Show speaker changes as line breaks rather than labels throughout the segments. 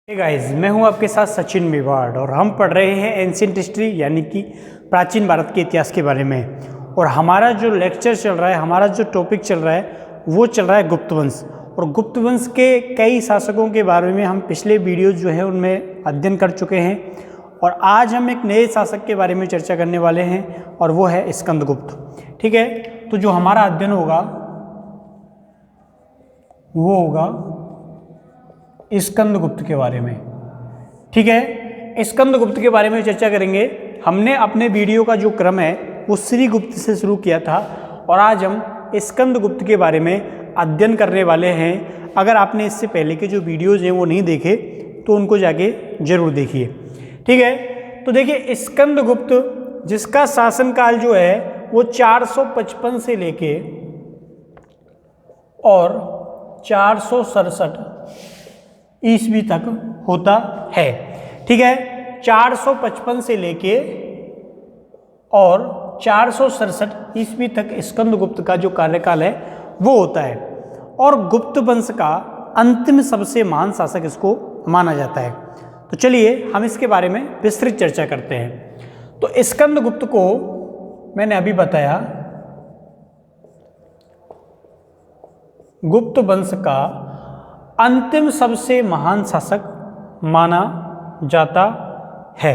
Hey guys, मैं हूं आपके साथ सचिन मेवाड़ और हम पढ़ रहे हैं एंशिएंट हिस्ट्री यानी कि प्राचीन भारत के इतिहास के बारे में। और हमारा जो लेक्चर चल रहा है, हमारा जो टॉपिक चल रहा है वो चल रहा है गुप्त वंश। और गुप्त वंश के कई शासकों के बारे में हम पिछले वीडियो जो है उनमें अध्ययन कर चुके हैं। और आज हम एक नए शासक के बारे में चर्चा करने वाले हैं और वो है स्कंदगुप्त। ठीक है, तो जो हमारा अध्ययन होगा वो होगा स्कंदगुप्त के बारे में। ठीक है, स्कंदगुप्त के बारे में चर्चा करेंगे। हमने अपने वीडियो का जो क्रम है वो श्री गुप्त से शुरू किया था और आज हम स्कंदगुप्त के बारे में अध्ययन करने वाले हैं। अगर आपने इससे पहले के जो वीडियोज हैं वो नहीं देखे तो उनको जाके जरूर देखिए। ठीक है, तो देखिए स्कंदगुप्त जिसका शासनकाल जो है वो 455 से लेके और 467 ईस्वी तक होता है। ठीक है, 455 से लेके और 467 ईस्वी तक स्कंदगुप्त का जो कार्यकाल है वो होता है। और गुप्त वंश का अंतिम सबसे महान शासक इसको माना जाता है। तो चलिए हम इसके बारे में विस्तृत चर्चा करते हैं। तो स्कंदगुप्त को मैंने अभी बताया गुप्त वंश का अंतिम सबसे महान शासक माना जाता है।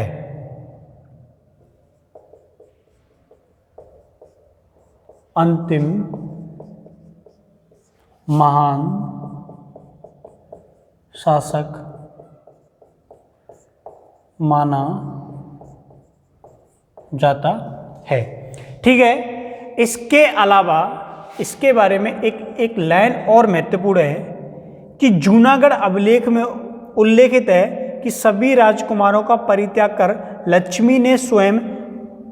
अंतिम महान शासक माना जाता है। ठीक है, इसके अलावा इसके बारे में एक लाइन और महत्वपूर्ण है कि जूनागढ़ अभिलेख में उल्लेखित है कि सभी राजकुमारों का परित्याग कर लक्ष्मी ने स्वयं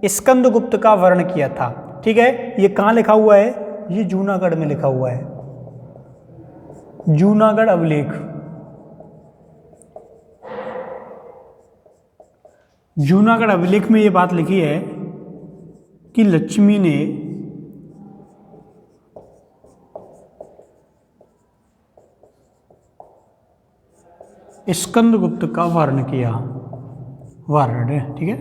स्कंदगुप्त का वर्ण किया था। ठीक है, ये कहाँ लिखा हुआ है? ये जूनागढ़ में लिखा हुआ है, जूनागढ़ अभिलेख। जूनागढ़ अभिलेख में ये बात लिखी है कि लक्ष्मी ने स्कंदगुप्त का वर्ण किया, वर्ण है। ठीक है,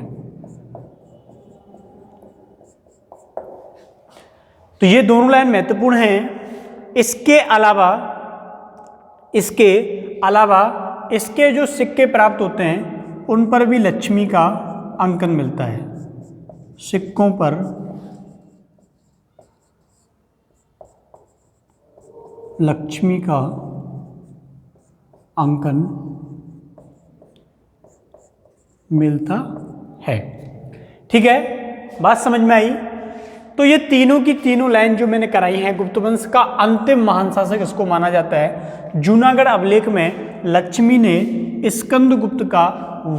तो ये दोनों लाइन महत्वपूर्ण हैं। इसके अलावा इसके जो सिक्के प्राप्त होते हैं उन पर भी लक्ष्मी का अंकन मिलता है। सिक्कों पर लक्ष्मी का अंकन मिलता है। ठीक है, बात समझ में आई? तो ये तीनों की तीनों लाइन जो मैंने कराई हैं, गुप्त वंश का अंतिम महान शासक इसको माना जाता है। जूनागढ़ अभिलेख में लक्ष्मी ने स्कंदगुप्त का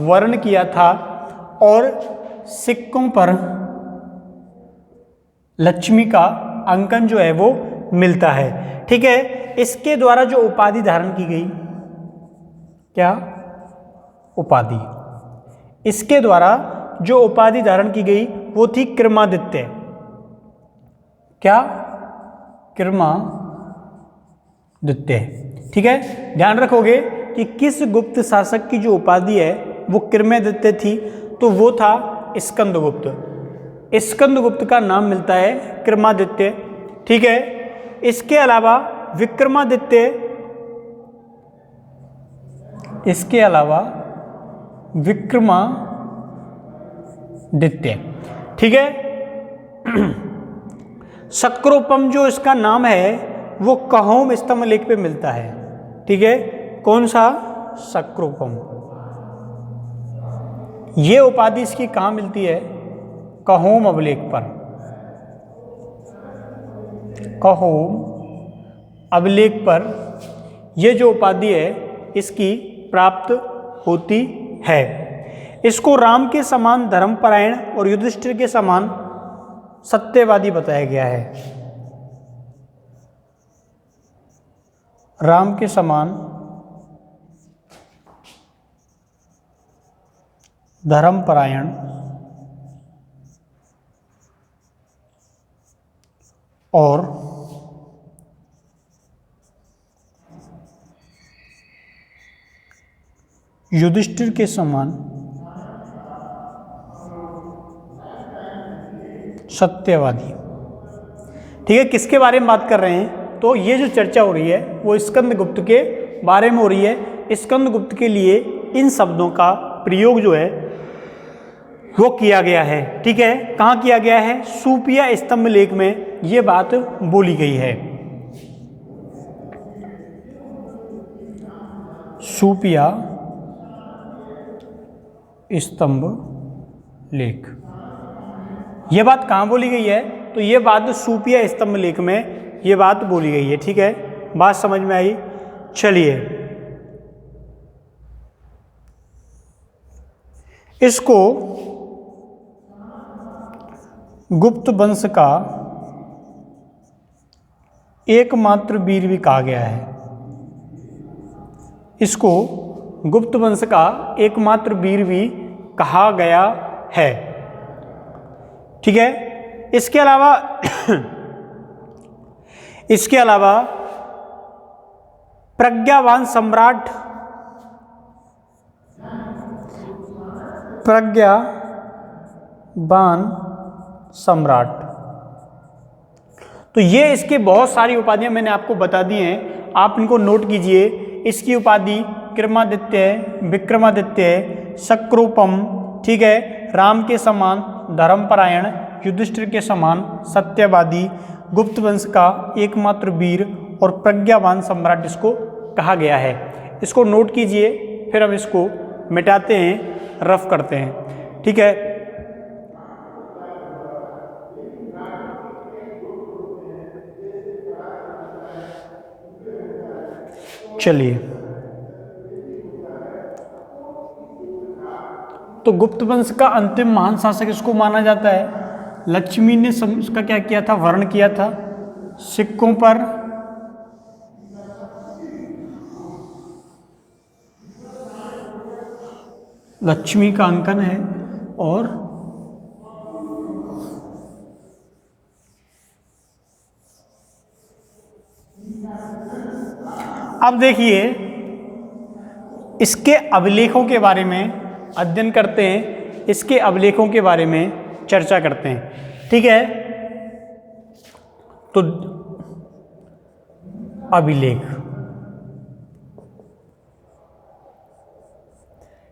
वर्ण किया था और सिक्कों पर लक्ष्मी का अंकन जो है वो मिलता है। ठीक है, इसके द्वारा जो उपाधि धारण की गई, क्या उपाधि? इसके द्वारा जो उपाधि धारण की गई वो थी क्रमादित्य। क्या? क्रमादित्य। ठीक है, ध्यान रखोगे कि किस गुप्त शासक की जो उपाधि है वो क्रमादित्य थी, तो वो था स्कंदगुप्त। स्कंदगुप्त का नाम मिलता है क्रमादित्य। ठीक है, इसके अलावा विक्रमादित्य, इसके अलावा विक्रमादित्य। ठीक है, शक्रोपम जो इसका नाम है वो कहोम स्तंभ लेख पे मिलता है। ठीक है, कौन सा? शक्रोपम। ये उपाधि इसकी कहाँ मिलती है? कहोम अभिलेख पर। कहोम अभिलेख पर ये जो उपाधि है इसकी प्राप्त होती है। इसको राम के समान धर्मपरायण और युधिष्ठिर के समान सत्यवादी बताया गया है। राम के समान धर्मपरायण और युधिष्ठिर के समान सत्यवादी। ठीक है, किसके बारे में बात कर रहे हैं? तो ये जो चर्चा हो रही है वो स्कंदगुप्त के बारे में हो रही है। स्कंदगुप्त के लिए इन शब्दों का प्रयोग जो है वो किया गया है। ठीक है, कहाँ किया गया है? सूपिया स्तंभ लेख में ये बात बोली गई है। सूपिया स्तंभ लेख, ये बात कहाँ बोली गई है? तो ये बात सूपिया स्तंभ लेख में ये बात बोली गई है। ठीक है, बात समझ में आई? चलिए, इसको गुप्त वंश का एकमात्र वीर भी कहा गया है। इसको गुप्त वंश का एकमात्र वीर भी कहा गया है। ठीक है, इसके अलावा इसके अलावा प्रज्ञावान सम्राट, प्रज्ञावान सम्राट, तो ये इसके बहुत सारी उपाधियां मैंने आपको बता दी हैं, आप इनको नोट कीजिए। इसकी उपाधि क्रमादित्य, विक्रमादित्य, शक्रोपम, ठीक है, राम के समान धर्मपरायण, युधिष्ठिर के समान सत्यवादी, गुप्त वंश का एकमात्र वीर और प्रज्ञावान सम्राट इसको कहा गया है। इसको नोट कीजिए, फिर हम इसको मिटाते हैं, रफ करते हैं। ठीक है, चलिए, तो गुप्त वंश का अंतिम महान शासक इसको माना जाता है। लक्ष्मी ने उसका क्या किया था? वर्ण किया था। सिक्कों पर लक्ष्मी का अंकन है और अब देखिए इसके अभिलेखों के बारे में अध्ययन करते हैं, इसके अभिलेखों के बारे में चर्चा करते हैं। ठीक है, तो अभिलेख,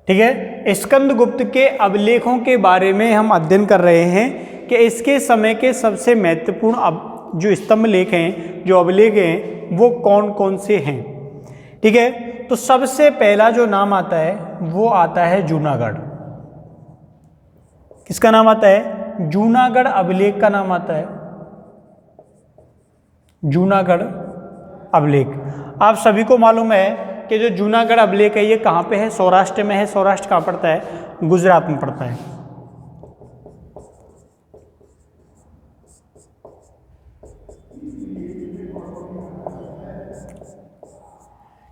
ठीक है, स्कंदगुप्त के अभिलेखों के बारे में हम अध्ययन कर रहे हैं कि इसके समय के सबसे महत्वपूर्ण जो स्तंभ लेख हैं, जो अभिलेख हैं, वो कौन कौन से हैं। ठीक है, तो सबसे पहला जो नाम आता है वो आता है जूनागढ़। किसका नाम आता है? जूनागढ़ अभिलेख का नाम आता है, जूनागढ़ अभिलेख। आप सभी को मालूम है कि जो जूनागढ़ अभिलेख है ये कहाँ पे है? सौराष्ट्र में है। सौराष्ट्र कहाँ पड़ता है? गुजरात में पड़ता है।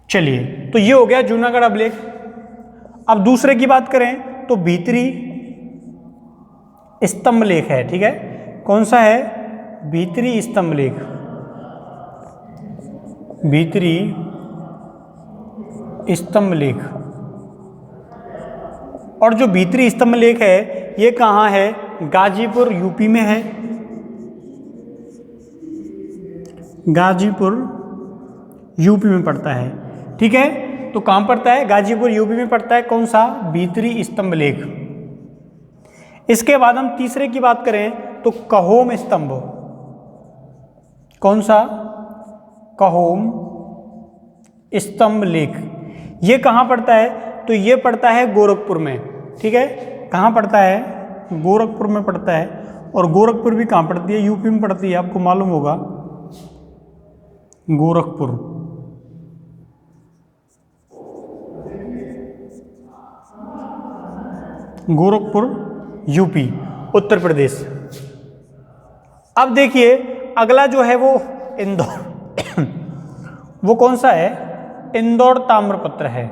चलिए, तो ये हो गया जूनागढ़ अभिलेख। अब दूसरे की बात करें तो भीतरी स्तंभ लेख है। ठीक है, कौन सा है? भीतरी स्तंभ लेख। भीतरी स्तंभ लेख। और जो भीतरी स्तंभ लेख है ये कहाँ है? गाजीपुर यूपी में है। गाजीपुर यूपी में पड़ता है। ठीक है, तो कहाँ पड़ता है? गाजीपुर यूपी में पड़ता है। कौन सा? भीतरी स्तंभ लेख। इसके बाद हम तीसरे की बात करें तो कहोम स्तंभ। कौन सा? कहोम स्तंभ लेख। ये कहाँ पड़ता है? तो ये पड़ता है गोरखपुर में। ठीक है, कहाँ पड़ता है? गोरखपुर में पड़ता है। और गोरखपुर भी कहाँ पड़ती है? यूपी में पड़ती है, आपको मालूम होगा। गोरखपुर, गोरखपुर यूपी, उत्तर प्रदेश। अब देखिए अगला जो है वो इंदौर वो कौन सा है? इंदौर ताम्रपत्र है।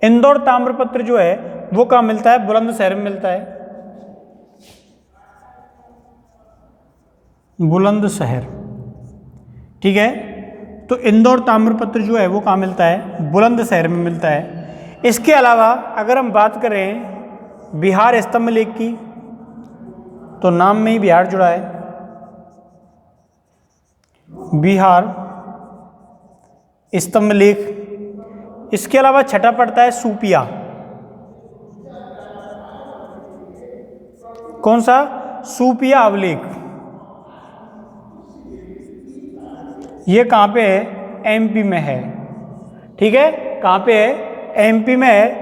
इंदौर ताम्रपत्र जो है वो कहाँ मिलता है? बुलंदशहर में मिलता है। बुलंदशहर। ठीक है, तो इंदौर ताम्रपत्र जो है वो कहाँ मिलता है? बुलंदशहर में मिलता है। इसके अलावा अगर हम बात करें बिहार स्तंभ लेख की, तो नाम में ही बिहार जुड़ा है, बिहार स्तंभ लेख। इसके अलावा छठा पड़ता है सूपिया। कौन सा? सूपिया अवलेख। ये कहाँ पे है? एमपी में है। ठीक है, कहाँ पे है? एमपी में है,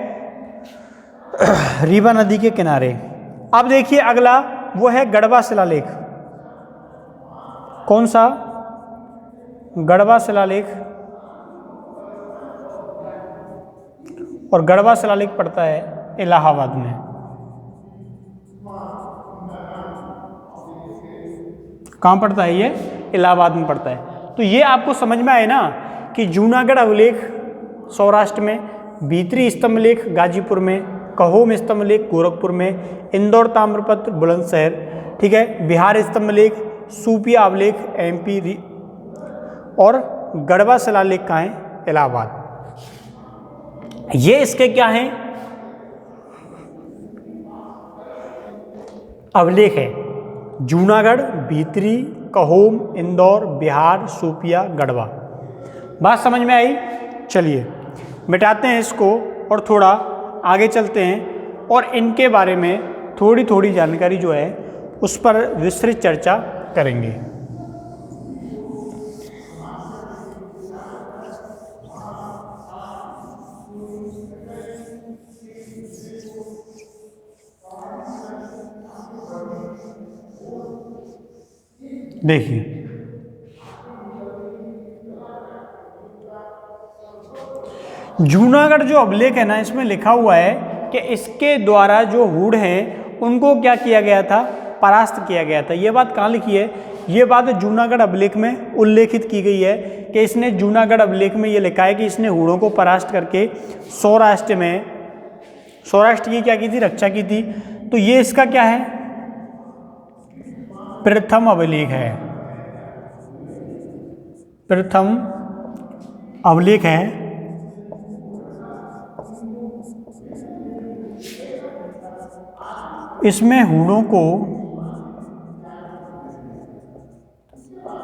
रीवा नदी के किनारे। अब देखिए अगला वो है गढ़वा शिलालेख। कौन सा? गढ़वा शिलालेख। और गढ़वा शिलालेख पड़ता है इलाहाबाद में। कहाँ पड़ता है ये? इलाहाबाद में पड़ता है। तो ये आपको समझ में आए ना कि जूनागढ़ अभिलेख सौराष्ट्र में, भीतरी स्तंभ लेख गाजीपुर में, कहोम स्तंभ लेख गोरखपुर में, इंदौर ताम्रपत्र बुलंदशहर, ठीक है, बिहार स्तंभ लेख सूपिया अभिलेख एमपी, और गढ़वा शिलालेख कहाँ है? इलाहाबाद। ये इसके क्या हैं? अभिलेख है। जूनागढ़, भीतरी, कहोम, इंदौर, बिहार, सूपिया, गढ़वा। बात समझ में आई? चलिए मिटाते हैं इसको और थोड़ा आगे चलते हैं और इनके बारे में थोड़ी थोड़ी जानकारी जो है उस पर विस्तृत चर्चा करेंगे। देखिए जूनागढ़ जो अभिलेख है ना, इसमें लिखा हुआ है कि इसके द्वारा जो हूण हैं उनको क्या किया गया था? परास्त किया गया था। ये बात कहाँ लिखी है? ये बात जूनागढ़ अभिलेख में उल्लेखित की गई है कि इसने जूनागढ़ अभिलेख में ये लिखा है कि इसने हूणों को परास्त करके सौराष्ट्र की क्या की थी? रक्षा की थी। तो ये इसका क्या है? प्रथम अभिलेख है। प्रथम अभिलेख है। इसमें हूणों को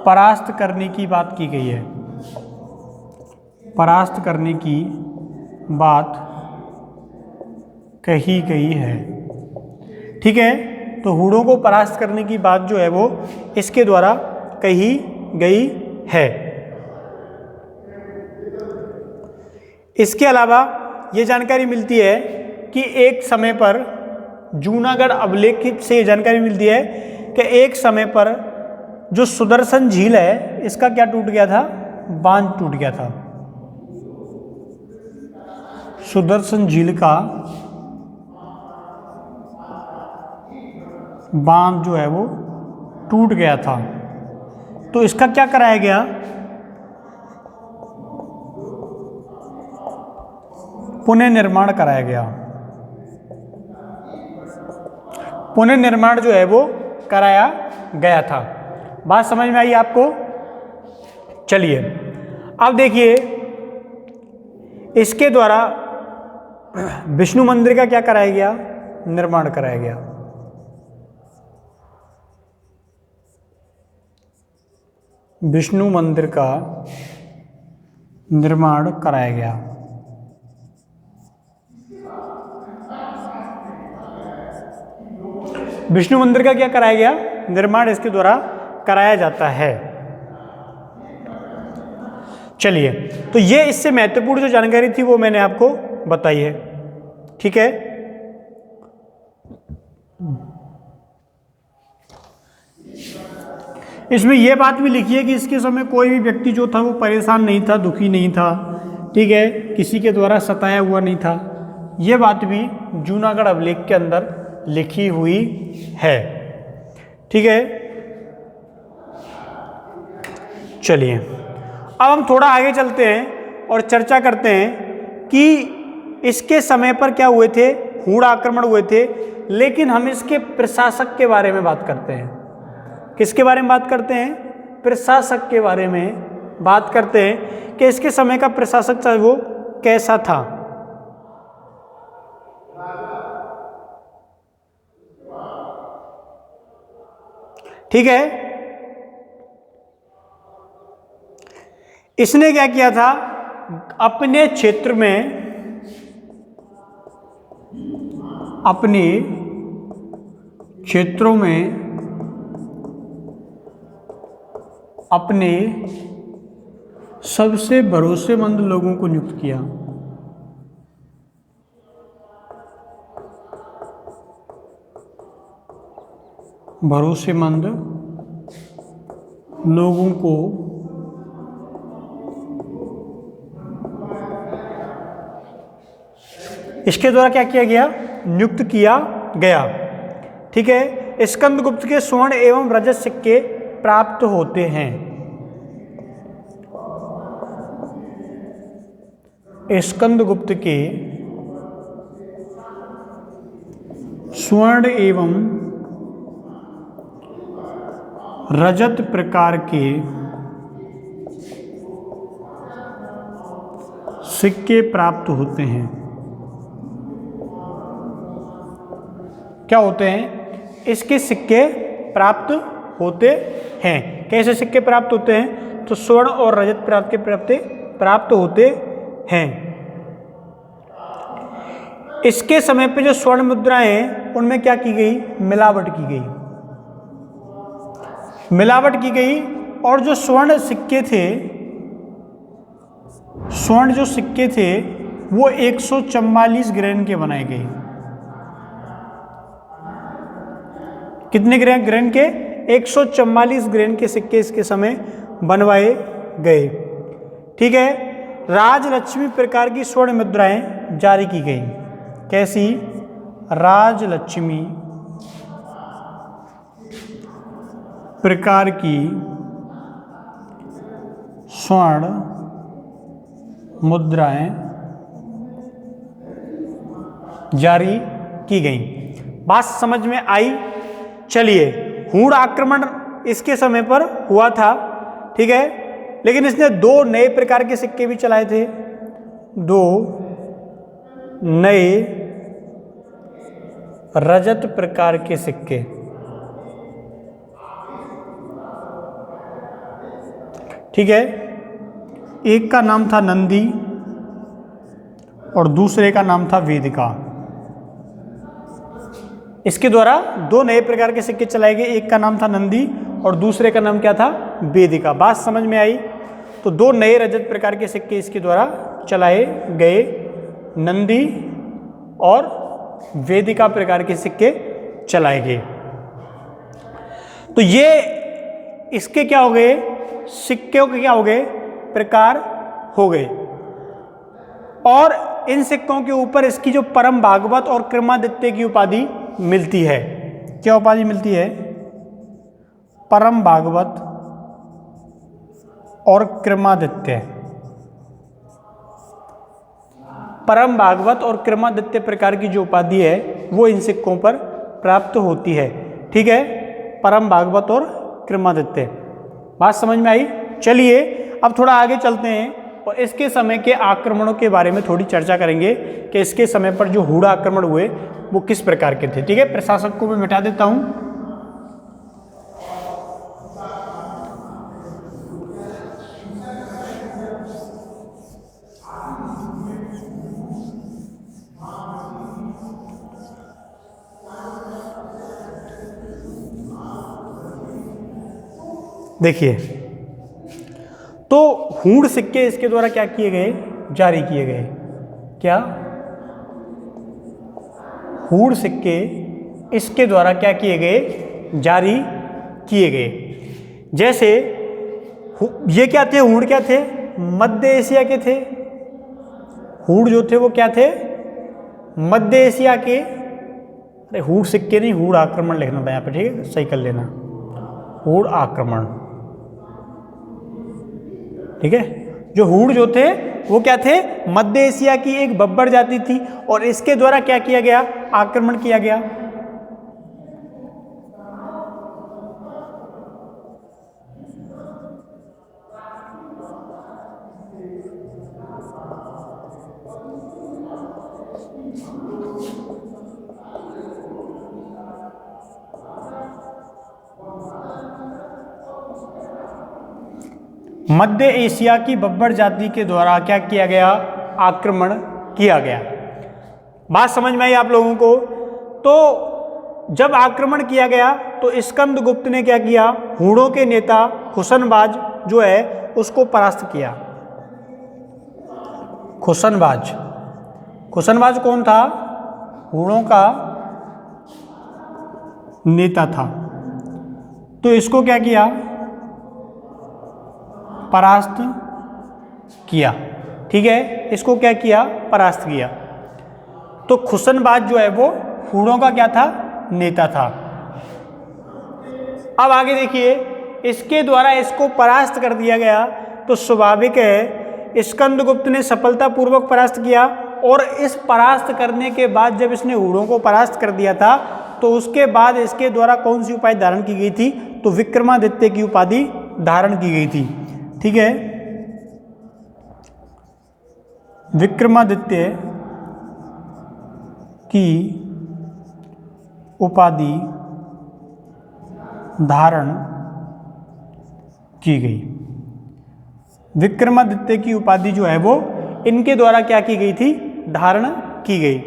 परास्त करने की बात की गई है। परास्त करने की बात कही गई है। ठीक है, तो हूणों को परास्त करने की बात जो है वो इसके द्वारा कही गई है। इसके अलावा ये जानकारी मिलती है कि एक समय पर जूनागढ़ अभिलेख से जानकारी मिलती है कि एक समय पर जो सुदर्शन झील है इसका क्या टूट गया था? बांध टूट गया था। सुदर्शन झील का बांध जो है वो टूट गया था। तो इसका क्या कराया गया? पुनर्निर्माण कराया गया। पुनर्निर्माण जो है वो कराया गया था। बात समझ में आई आपको? चलिए अब देखिए इसके द्वारा विष्णु मंदिर का क्या कराया गया? निर्माण कराया गया। विष्णु मंदिर का निर्माण कराया गया। विष्णु मंदिर का क्या कराया गया? निर्माण इसके द्वारा कराया जाता है। चलिए, तो ये इससे महत्वपूर्ण जो जानकारी थी वो मैंने आपको बताई है। ठीक है, इसमें यह बात भी लिखी है कि इसके समय कोई भी व्यक्ति जो था वो परेशान नहीं था, दुखी नहीं था। ठीक है, किसी के द्वारा सताया हुआ नहीं था। ये बात भी जूनागढ़ अभिलेख के अंदर लिखी हुई है। ठीक है, चलिए अब हम थोड़ा आगे चलते हैं और चर्चा करते हैं कि इसके समय पर क्या हुए थे? हूण आक्रमण हुए थे। लेकिन हम इसके प्रशासक के बारे में बात करते हैं। किसके बारे में बात करते हैं? प्रशासक के बारे में बात करते हैं कि इसके समय का प्रशासक था वो कैसा था। ठीक है, इसने क्या किया था, अपने क्षेत्र में, अपने क्षेत्रों में अपने सबसे भरोसेमंद लोगों को नियुक्त किया। भरोसेमंद लोगों को इसके द्वारा क्या किया गया, नियुक्त किया गया। ठीक है, स्कंदगुप्त के स्वर्ण एवं रजत सिक्के प्राप्त होते हैं। स्कंदगुप्त के स्वर्ण एवं रजत प्रकार के सिक्के प्राप्त होते हैं। क्या होते हैं, इसके सिक्के प्राप्त होते हैं। कैसे सिक्के प्राप्त होते हैं, तो स्वर्ण और रजत प्राप्त होते हैं। इसके समय पे जो स्वर्ण मुद्राएं हैं उनमें क्या की गई, मिलावट की गई, मिलावट की गई। और जो स्वर्ण सिक्के थे, स्वर्ण जो सिक्के थे वो 144 ग्रेन के बनाए गए। कितने ग्रेन के, 144 ग्रेन के सिक्के इसके समय बनवाए गए। ठीक है, राजलक्ष्मी प्रकार की स्वर्ण मुद्राएं जारी की गई। कैसी, राजलक्ष्मी प्रकार की स्वर्ण मुद्राएं जारी की गई। बात समझ में आई। चलिए, हूण आक्रमण इसके समय पर हुआ था। ठीक है, लेकिन इसने 2 नए प्रकार के सिक्के भी चलाए थे, 2 नए रजत प्रकार के सिक्के। ठीक है, एक का नाम था नंदी और दूसरे का नाम था वेदिका। इसके द्वारा 2 नए प्रकार के सिक्के चलाए गए, एक का नाम था नंदी और दूसरे का नाम क्या था, वेदिका। बात समझ में आई। तो 2 नए रजत प्रकार के सिक्के इसके द्वारा चलाए गए, नंदी और वेदिका प्रकार के सिक्के चलाए गए। तो ये इसके क्या हो गए, सिक्कों के क्या हो गए, प्रकार हो गए। और इन सिक्कों के ऊपर इसकी जो परम भागवत और क्रमादित्य की उपाधि मिलती है। क्या उपाधि मिलती है, परम भागवत और क्रमादित्य। परम भागवत और क्रमादित्य प्रकार की जो उपाधि है वो इन सिक्कों पर प्राप्त होती है। ठीक है, परम भागवत और क्रमादित्य। बात समझ में आई। चलिए अब थोड़ा आगे चलते हैं और इसके समय के आक्रमणों के बारे में थोड़ी चर्चा करेंगे कि इसके समय पर जो हूण आक्रमण हुए वो किस प्रकार के थे। ठीक है, प्रशासक को मैं मिटा देता हूं। देखिए, तो हूण सिक्के इसके द्वारा क्या किए गए, जारी किए गए। क्या, हूण सिक्के इसके द्वारा क्या किए गए, जारी किए गए। जैसे ये क्या थे, हूण क्या थे, मध्य एशिया के थे। हूण जो थे वो क्या थे, मध्य एशिया के। अरे हूण सिक्के नहीं, हूण आक्रमण लिखना था यहाँ पे। ठीक है, सही कर लेना, हूण आक्रमण। ठीक है, जो हूण जो थे वो क्या थे, मध्य एशिया की एक बब्बर जाति थी और इसके द्वारा क्या किया गया, आक्रमण किया गया। मध्य एशिया की बब्बर जाति के द्वारा क्या किया गया? आक्रमण किया गया। बात समझ में आई आप लोगों को? तो जब आक्रमण किया गया तो स्कंदगुप्त ने क्या किया? हूणों के नेता खुशनबाज जो है उसको परास्त किया। खुशनबाज, खुशनबाज कौन था? हूणों का नेता था। तो इसको क्या किया? परास्त किया। ठीक है, इसको क्या किया? परास्त किया। तो खुशनबाज जो है वो हूणों का क्या था? नेता था। अब आगे देखिए, इसके द्वारा इसको परास्त कर दिया गया तो स्वाभाविक है स्कंदगुप्त ने सफलतापूर्वक परास्त किया। और इस परास्त करने के बाद जब इसने हूणों को परास्त कर दिया था तो उसके बाद इसके द्वारा कौन सी उपाधि धारण की गई थी? तो विक्रमादित्य की उपाधि धारण की गई थी। ठीक है, विक्रमादित्य की उपाधि धारण की गई। विक्रमादित्य की उपाधि जो है वो इनके द्वारा क्या की गई थी? धारण की गई।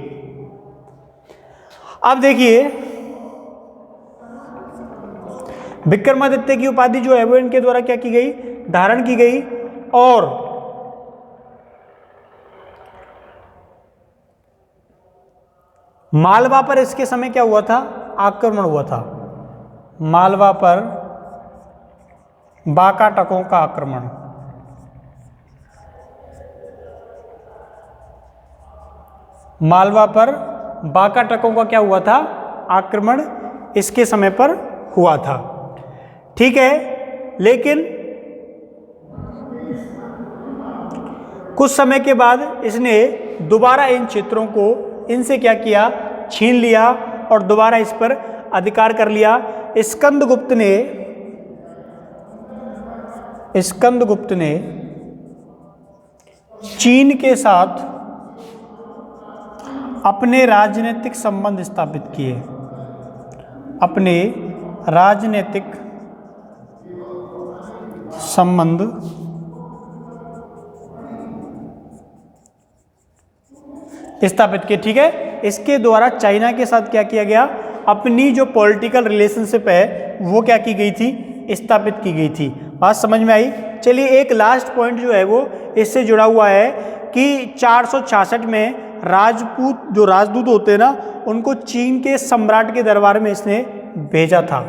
अब देखिए, विक्रमादित्य की उपाधि जो है वो इनके द्वारा क्या की गई? धारण की गई। और मालवा पर इसके समय क्या हुआ था? आक्रमण हुआ था। मालवा पर वाकाटकों का आक्रमण। मालवा पर वाकाटकों का क्या हुआ था? आक्रमण इसके समय पर हुआ था। ठीक है, लेकिन कुछ समय के बाद इसने दोबारा इन क्षेत्रों को इनसे क्या किया? छीन लिया और दोबारा इस पर अधिकार कर लिया। स्कंदगुप्त ने चीन के साथ अपने राजनीतिक संबंध स्थापित किए। अपने राजनीतिक संबंध स्थापित किए। ठीक है, इसके द्वारा चाइना के साथ क्या किया गया? अपनी जो पॉलिटिकल रिलेशनशिप है वो क्या की गई थी? स्थापित की गई थी। बात समझ में आई? चलिए, एक लास्ट पॉइंट जो है वो इससे जुड़ा हुआ है कि 466 में राजपूत जो राजदूत होते हैं ना, उनको चीन के सम्राट के दरबार में इसने भेजा था।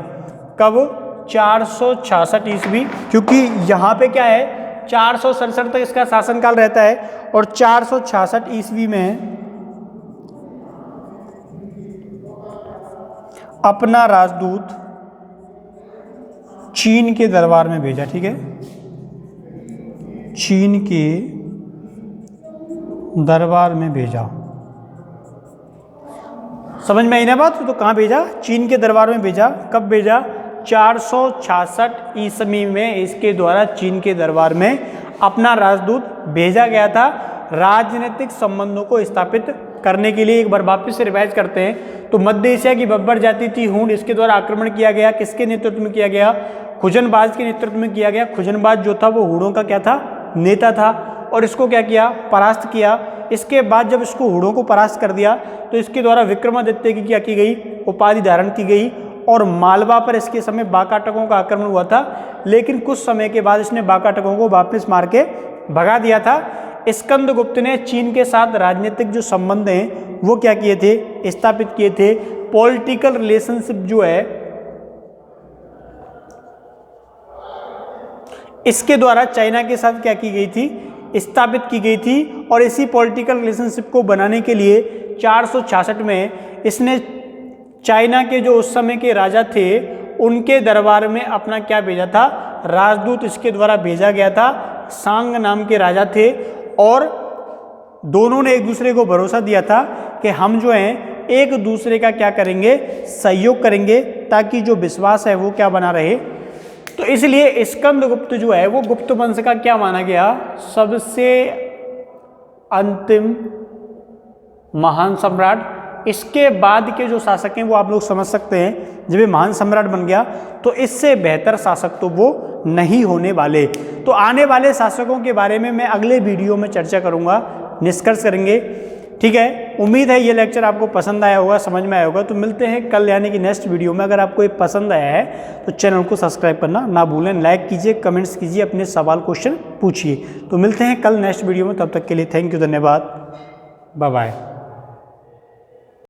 कब? 466 ईस्वी। क्योंकि यहाँ पे क्या है, 467 तक इसका शासनकाल रहता है और 466 ईस्वी में अपना राजदूत चीन के दरबार में भेजा। ठीक है, चीन के दरबार में भेजा। समझ में आई ना बात? तो कहाँ भेजा? चीन के दरबार में भेजा। कब भेजा? 466 ईस्वी में इसके द्वारा चीन के दरबार में अपना राजदूत भेजा गया था राजनीतिक संबंधों को स्थापित करने के लिए। एक बार वापस से रिवाइज करते हैं। तो मध्य एशिया की बब्बर जाति थी हूण, इसके द्वारा आक्रमण किया गया। किसके नेतृत्व में किया गया? खुजनबाज के नेतृत्व में किया गया। खुजनबाज जो था वो हूणों का क्या था? नेता था। और इसको क्या किया? परास्त किया। इसके बाद जब इसको हूणों को परास्त कर दिया तो इसके द्वारा विक्रमादित्य की क्या की गई? उपाधि धारण की गई। और मालवा पर इसके समय वाकाटकों का आक्रमण हुआ था, लेकिन कुछ समय के बाद इसने वाकाटकों को वापस मार के भगा दिया था। स्कंदगुप्त ने चीन के साथ राजनीतिक जो संबंध हैं वो क्या किए थे? स्थापित किए थे। पॉलिटिकल रिलेशनशिप जो है इसके द्वारा चाइना के साथ क्या की गई थी? स्थापित की गई थी। और इसी पॉलिटिकल रिलेशनशिप को बनाने के लिए 466 में इसने चाइना के जो उस समय के राजा थे उनके दरबार में अपना क्या भेजा था? राजदूत इसके द्वारा भेजा गया था। सांग नाम के राजा थे और दोनों ने एक दूसरे को भरोसा दिया था कि हम जो हैं एक दूसरे का क्या करेंगे? सहयोग करेंगे, ताकि जो विश्वास है वो क्या बना रहे। तो इसलिए स्कंदगुप्त जो है वो गुप्त वंश का क्या माना गया? सबसे अंतिम महान सम्राट। इसके बाद के जो शासक हैं वो आप लोग समझ सकते हैं, जब ये महान सम्राट बन गया तो इससे बेहतर शासक तो वो नहीं होने वाले। तो आने वाले शासकों के बारे में मैं अगले वीडियो में चर्चा करूंगा, निष्कर्ष करेंगे। ठीक है, उम्मीद है ये लेक्चर आपको पसंद आया होगा, समझ में आया होगा। तो मिलते हैं कल यानी कि नेक्स्ट वीडियो में। अगर आपको ये पसंद आया है तो चैनल को सब्सक्राइब करना ना भूलें, लाइक कीजिए, कमेंट्स कीजिए, अपने सवाल क्वेश्चन पूछिए। तो मिलते हैं कल नेक्स्ट वीडियो में, तब तक के लिए थैंक यू, धन्यवाद, बाय बाय।